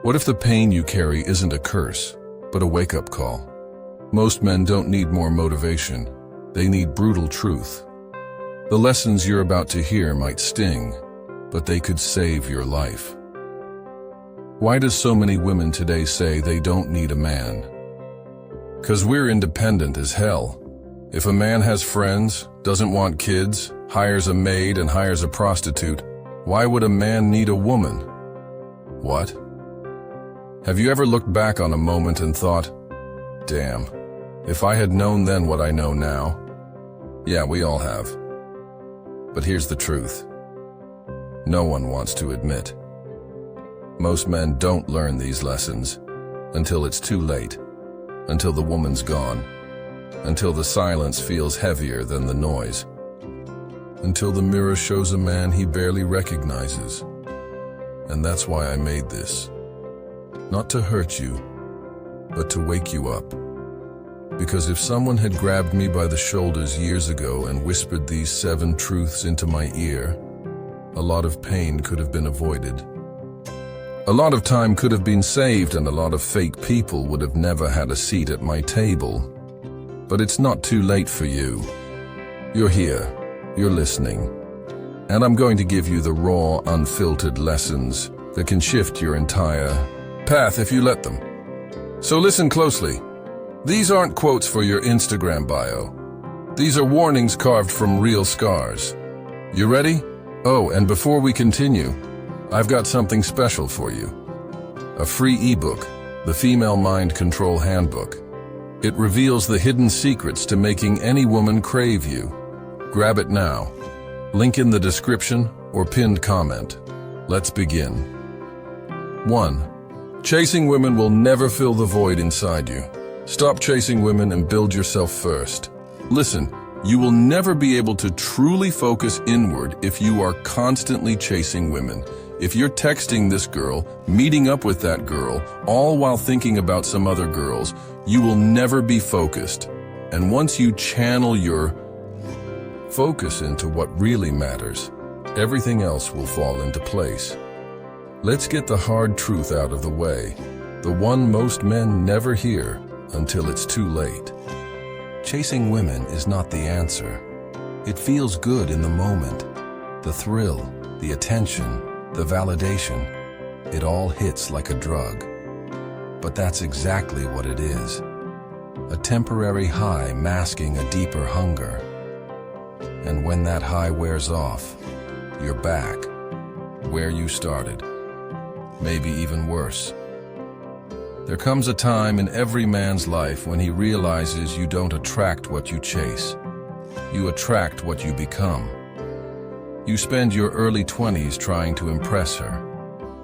What if the pain you carry isn't a curse, but a wake-up call? Most men don't need more motivation. They need brutal truth. The lessons you're about to hear might sting, but they could save your life. Why do so many women today say they don't need a man? 'Cause we're independent as hell. If a man has friends, doesn't want kids, hires a maid and hires a prostitute, why would a man need a woman? What? Have you ever looked back on a moment and thought, damn, if I had known then what I know now? Yeah, we all have. But here's the truth. No one wants to admit. Most men don't learn these lessons until it's too late, until the woman's gone, until the silence feels heavier than the noise, until the mirror shows a man he barely recognizes. And that's why I made this. Not to hurt you, but to wake you up. Because if someone had grabbed me by the shoulders years ago and whispered these 7 truths into my ear, a lot of pain could have been avoided. A lot of time could have been saved, and a lot of fake people would have never had a seat at my table. But it's not too late for you. You're here, you're listening, and I'm going to give you the raw, unfiltered lessons that can shift your entire path if you let them. So listen closely. These aren't quotes for your Instagram bio. These are warnings carved from real scars. You ready? Oh, and before we continue, I've got something special for you. A free ebook, the Female Mind Control Handbook. It reveals the hidden secrets to making any woman crave you. Grab it now. Link in the description or pinned comment. Let's begin. 1. Chasing women will never fill the void inside you. Stop chasing women and build yourself first. Listen, you will never be able to truly focus inward if you are constantly chasing women. If you're texting this girl, meeting up with that girl, all while thinking about some other girls, you will never be focused. And once you channel your focus into what really matters, everything else will fall into place. Let's get the hard truth out of the way, the one most men never hear until it's too late. Chasing women is not the answer. It feels good in the moment. The thrill, the attention, the validation, it all hits like a drug. But that's exactly what it is. A temporary high masking a deeper hunger. And when that high wears off, you're back, where you started. Maybe even worse. There comes a time in every man's life when he realizes you don't attract what you chase. You attract what you become. You spend your early 20s trying to impress her.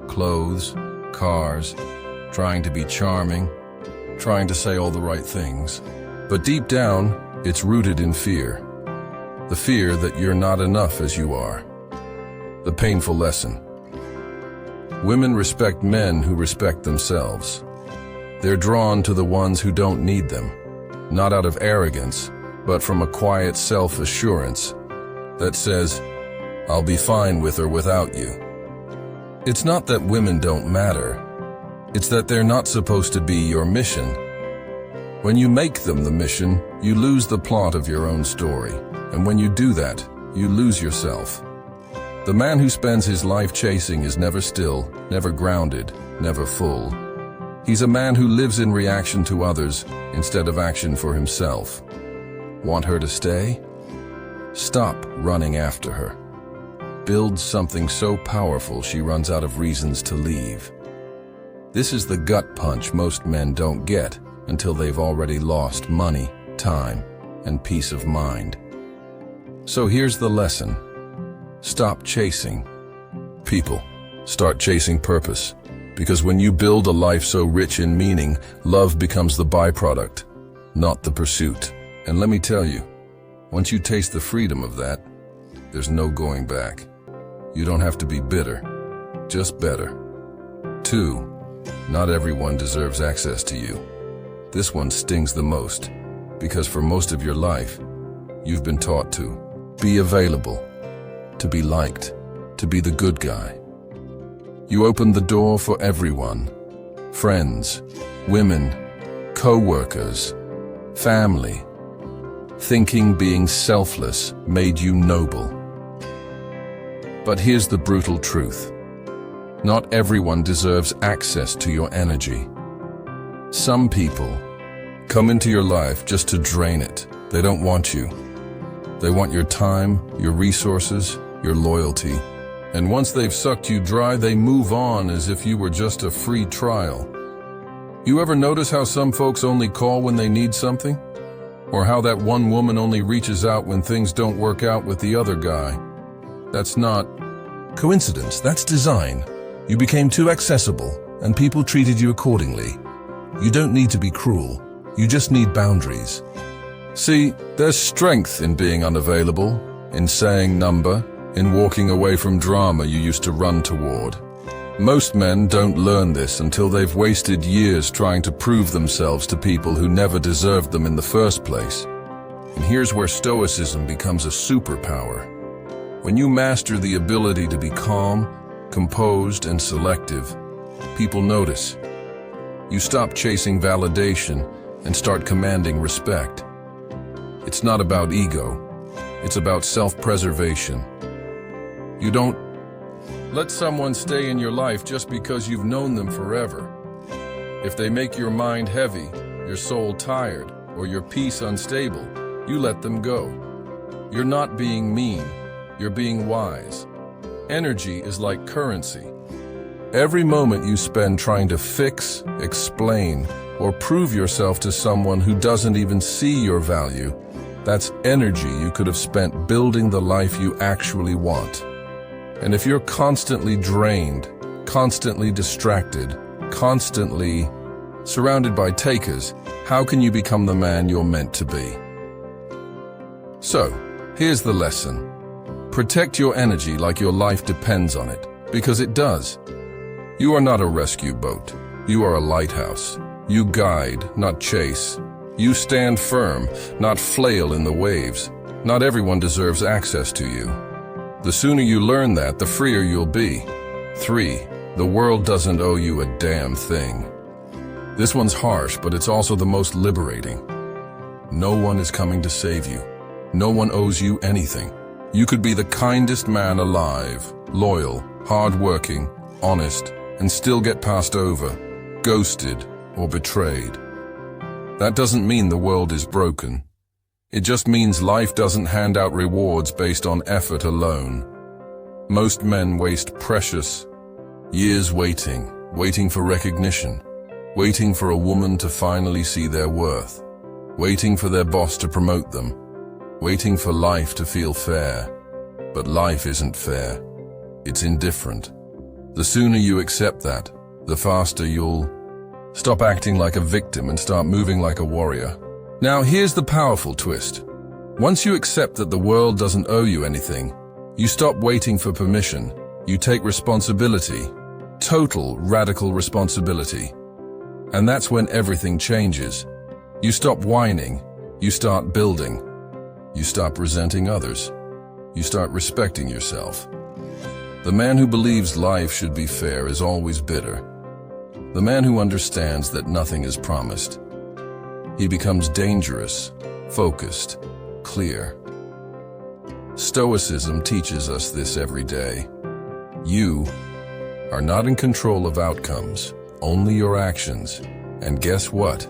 Clothes, cars, trying to be charming, trying to say all the right things. But deep down, it's rooted in fear. The fear that you're not enough as you are. The painful lesson. Women respect men who respect themselves. They're drawn to the ones who don't need them, not out of arrogance, but from a quiet self-assurance that says, I'll be fine with or without you. It's not that women don't matter. It's that they're not supposed to be your mission. When you make them the mission, you lose the plot of your own story. And when you do that, you lose yourself. The man who spends his life chasing is never still, never grounded, never full. He's a man who lives in reaction to others instead of action for himself. Want her to stay? Stop running after her. Build something so powerful she runs out of reasons to leave. This is the gut punch most men don't get until they've already lost money, time, and peace of mind. So here's the lesson. Stop chasing people. Start chasing purpose. Because when you build a life so rich in meaning, love becomes the byproduct, not the pursuit. And let me tell you, once you taste the freedom of that, there's no going back. You don't have to be bitter, just better. 2, not everyone deserves access to you. This one stings the most, because for most of your life, you've been taught to be available, to be liked, to be the good guy. You opened the door for everyone, friends, women, co-workers, family. Thinking being selfless made you noble. But here's the brutal truth. Not everyone deserves access to your energy. Some people come into your life just to drain it. They don't want you. They want your time, your resources, your loyalty. And once they've sucked you dry, they move on as if you were just a free trial. You ever notice how some folks only call when they need something? Or how that one woman only reaches out when things don't work out with the other guy? That's not coincidence, that's design. You became too accessible, and people treated you accordingly. You don't need to be cruel. You just need boundaries. See, there's strength in being unavailable, in saying number, in walking away from drama you used to run toward. Most men don't learn this until they've wasted years trying to prove themselves to people who never deserved them in the first place. And here's where Stoicism becomes a superpower. When you master the ability to be calm, composed, and selective, people notice. You stop chasing validation and start commanding respect. It's not about ego. It's about self-preservation. You don't let someone stay in your life just because you've known them forever. If they make your mind heavy, your soul tired, or your peace unstable, you let them go. You're not being mean. You're being wise. Energy is like currency. Every moment you spend trying to fix, explain, or prove yourself to someone who doesn't even see your value, that's energy you could have spent building the life you actually want. And if you're constantly drained, constantly distracted, constantly surrounded by takers, how can you become the man you're meant to be? So, here's the lesson. Protect your energy like your life depends on it, because it does. You are not a rescue boat. You are a lighthouse. You guide, not chase. You stand firm, not flail in the waves. Not everyone deserves access to you. The sooner you learn that, the freer you'll be. 3. The world doesn't owe you a damn thing. This one's harsh, but it's also the most liberating. No one is coming to save you. No one owes you anything. You could be the kindest man alive, loyal, hard-working, honest, and still get passed over, ghosted, or betrayed. That doesn't mean the world is broken. It just means life doesn't hand out rewards based on effort alone. Most men waste precious years waiting for recognition, waiting for a woman to finally see their worth, waiting for their boss to promote them, waiting for life to feel fair. But life isn't fair. It's indifferent. The sooner you accept that, the faster you'll stop acting like a victim and start moving like a warrior. Now, here's the powerful twist. Once you accept that the world doesn't owe you anything, you stop waiting for permission. You take responsibility, total, radical responsibility. And that's when everything changes. You stop whining. You start building. You stop resenting others. You start respecting yourself. The man who believes life should be fair is always bitter. The man who understands that nothing is promised. He becomes dangerous, focused, clear. Stoicism teaches us this every day. You are not in control of outcomes, only your actions. And guess what?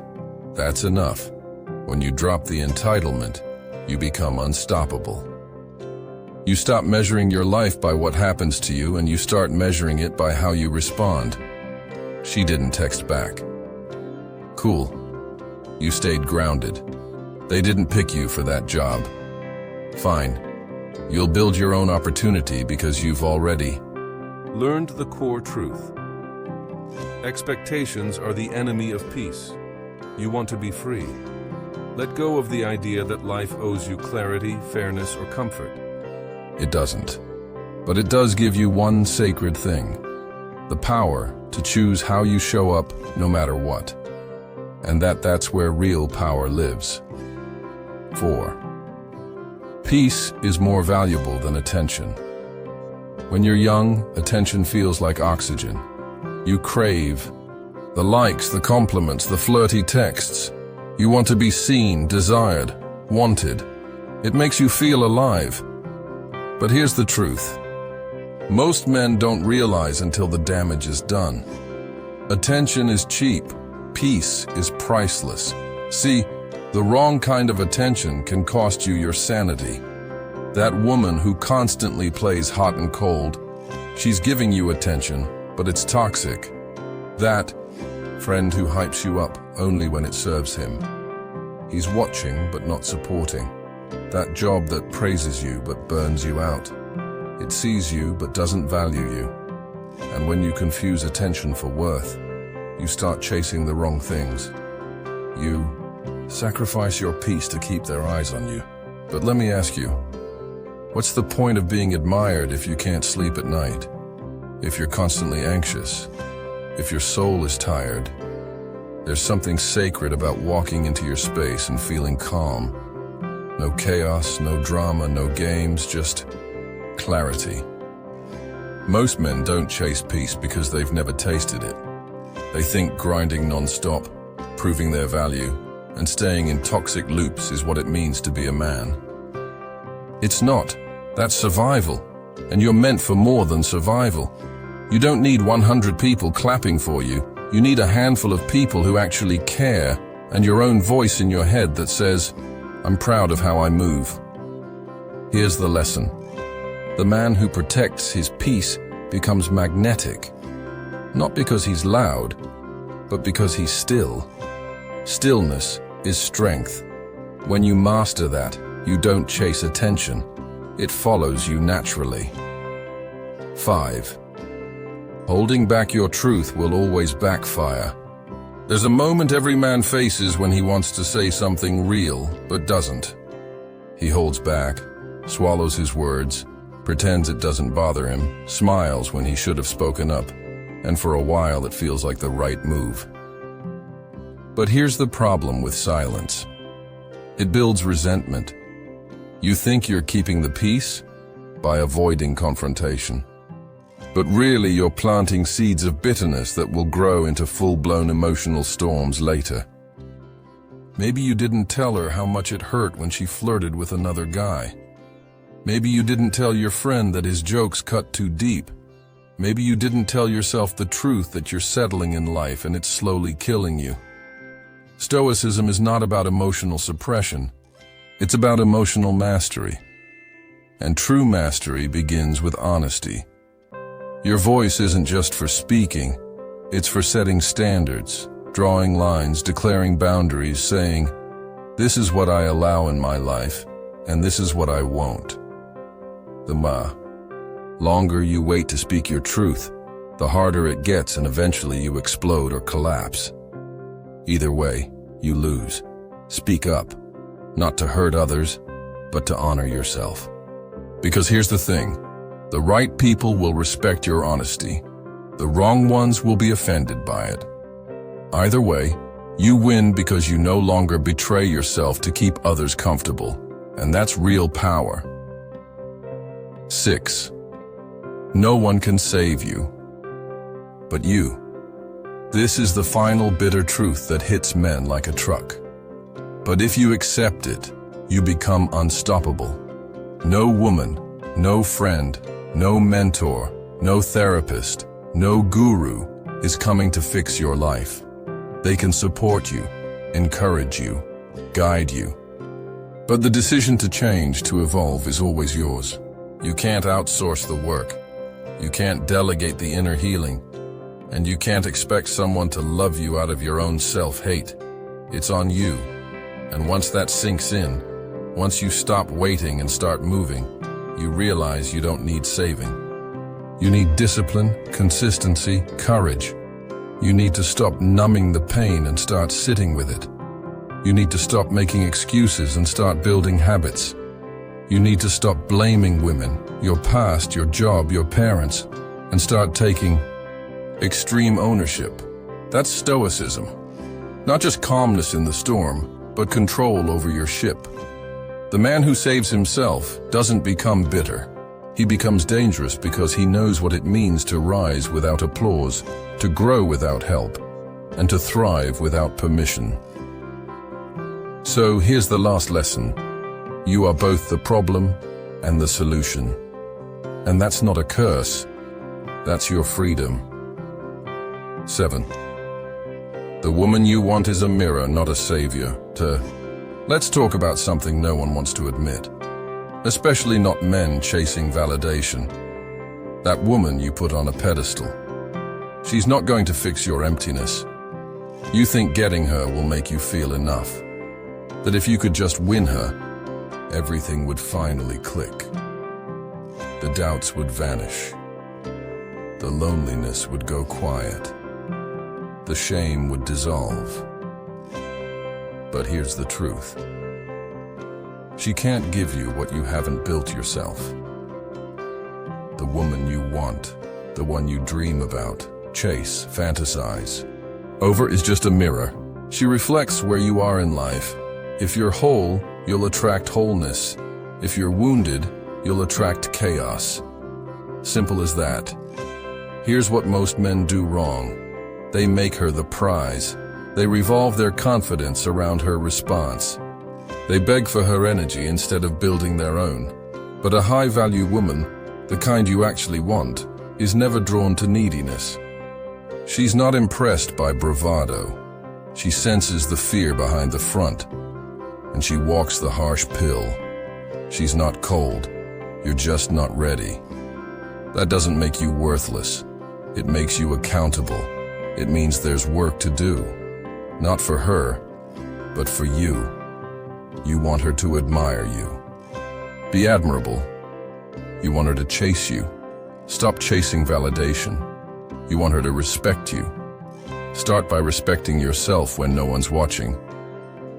That's enough. When you drop the entitlement, you become unstoppable. You stop measuring your life by what happens to you and you start measuring it by how you respond. She didn't text back. Cool. You stayed grounded. They didn't pick you for that job. Fine. You'll build your own opportunity because you've already learned the core truth. Expectations are the enemy of peace. You want to be free. Let go of the idea that life owes you clarity, fairness, or comfort. It doesn't. But it does give you one sacred thing: the power to choose how you show up no matter what. And that's where real power lives. 4. Peace is more valuable than attention. When you're young, attention feels like oxygen. You crave The likes, the compliments, the flirty texts. You want to be seen, desired, wanted. It makes you feel alive. But here's the truth. Most men don't realize until the damage is done. Attention is cheap. Peace is priceless. See, the wrong kind of attention can cost you your sanity. That woman who constantly plays hot and cold, she's giving you attention, but it's toxic. That friend who hypes you up only when it serves him. He's watching but not supporting. That job that praises you but burns you out. It sees you but doesn't value you. And when you confuse attention for worth, you start chasing the wrong things. You sacrifice your peace to keep their eyes on you. But let me ask you, what's the point of being admired if you can't sleep at night? If you're constantly anxious? If your soul is tired? There's something sacred about walking into your space and feeling calm. No chaos, no drama, no games, just clarity. Most men don't chase peace because they've never tasted it. They think grinding non-stop, proving their value, and staying in toxic loops is what it means to be a man. It's not. That's survival. And you're meant for more than survival. You don't need 100 people clapping for you. You need a handful of people who actually care, and your own voice in your head that says, "I'm proud of how I move." Here's the lesson. The man who protects his peace becomes magnetic. Not because he's loud, but because he's still. Stillness is strength. When you master that, you don't chase attention. It follows you naturally. 5. Holding back your truth will always backfire. There's a moment every man faces when he wants to say something real, but doesn't. He holds back, swallows his words, pretends it doesn't bother him, smiles when he should have spoken up, and for a while it feels like the right move. But here's the problem with silence. It builds resentment. You think you're keeping the peace by avoiding confrontation. But really you're planting seeds of bitterness that will grow into full-blown emotional storms later. Maybe you didn't tell her how much it hurt when she flirted with another guy. Maybe you didn't tell your friend that his jokes cut too deep. Maybe you didn't tell yourself the truth that you're settling in life and it's slowly killing you. Stoicism is not about emotional suppression. It's about emotional mastery. And true mastery begins with honesty. Your voice isn't just for speaking, it's for setting standards, drawing lines, declaring boundaries, saying, "This is what I allow in my life, and this is what I won't." The longer you wait to speak your truth, the harder it gets and eventually you explode or collapse. Either way, you lose. Speak up, not to hurt others, but to honor yourself. Because here's the thing. The right people will respect your honesty. The wrong ones will be offended by it. Either way, you win because you no longer betray yourself to keep others comfortable, and that's real power. 6. No one can save you, but you. This is the final bitter truth that hits men like a truck. But if you accept it, you become unstoppable. No woman, no friend, no mentor, no therapist, no guru is coming to fix your life. They can support you, encourage you, guide you. But the decision to change, to evolve, is always yours. You can't outsource the work. You can't delegate the inner healing. And you can't expect someone to love you out of your own self-hate. It's on you. And once that sinks in, once you stop waiting and start moving, you realize you don't need saving. You need discipline, consistency, courage. You need to stop numbing the pain and start sitting with it. You need to stop making excuses and start building habits. You need to stop blaming women, your past, your job, your parents, and start taking extreme ownership. That's Stoicism. Not just calmness in the storm, but control over your ship. The man who saves himself doesn't become bitter. He becomes dangerous because he knows what it means to rise without applause, to grow without help, and to thrive without permission. So here's the last lesson. You are both the problem and the solution. And that's not a curse. That's your freedom. 7. The woman you want is a mirror, not a savior. Let's talk about something no one wants to admit. Especially not men chasing validation. That woman you put on a pedestal. She's not going to fix your emptiness. You think getting her will make you feel enough. That if you could just win her, everything would finally click. The doubts would vanish. The loneliness would go quiet. The shame would dissolve. But here's the truth. She can't give you what you haven't built yourself. The woman you want, the one you dream about, chase, fantasize over is just a mirror. She reflects where you are in life. If you're whole, you'll attract wholeness. If you're wounded, you'll attract chaos. Simple as that. Here's what most men do wrong. They make her the prize. They revolve their confidence around her response. They beg for her energy instead of building their own. But a high-value woman, the kind you actually want, is never drawn to neediness. She's not impressed by bravado. She senses the fear behind the front, and she walks the harsh pill. She's not cold. You're just not ready. That doesn't make you worthless. It makes you accountable. It means there's work to do. Not for her, but for you. You want her to admire you. Be admirable. You want her to chase you. Stop chasing validation. You want her to respect you. Start by respecting yourself when no one's watching.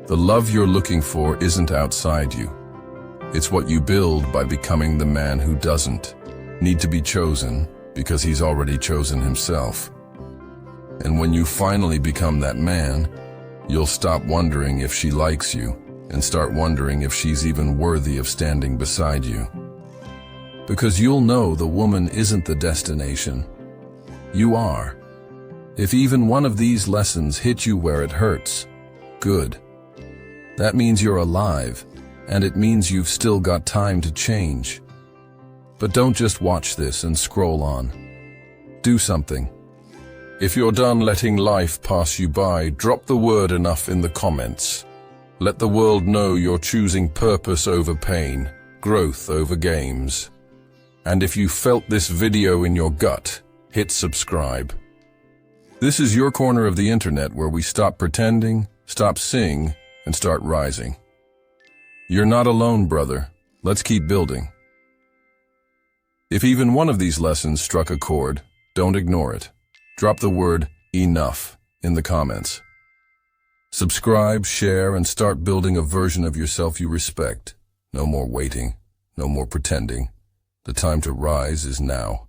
The love you're looking for isn't outside you. It's what you build by becoming the man who doesn't need to be chosen because he's already chosen himself. And when you finally become that man, you'll stop wondering if she likes you and start wondering if she's even worthy of standing beside you. Because you'll know the woman isn't the destination. You are. If even one of these lessons hit you where it hurts, good. That means you're alive, and it means you've still got time to change. But don't just watch this and scroll on. Do something. If you're done letting life pass you by, drop the word enough in the comments. Let the world know you're choosing purpose over pain, growth over games. And if you felt this video in your gut, hit subscribe. This is your corner of the internet where we stop pretending, stop seeing, and start rising. You're not alone, brother. Let's keep building. If even one of these lessons struck a chord, don't ignore it. Drop the word enough in the comments. Subscribe, share, and start building a version of yourself you respect. No more waiting, no more pretending. The time to rise is now.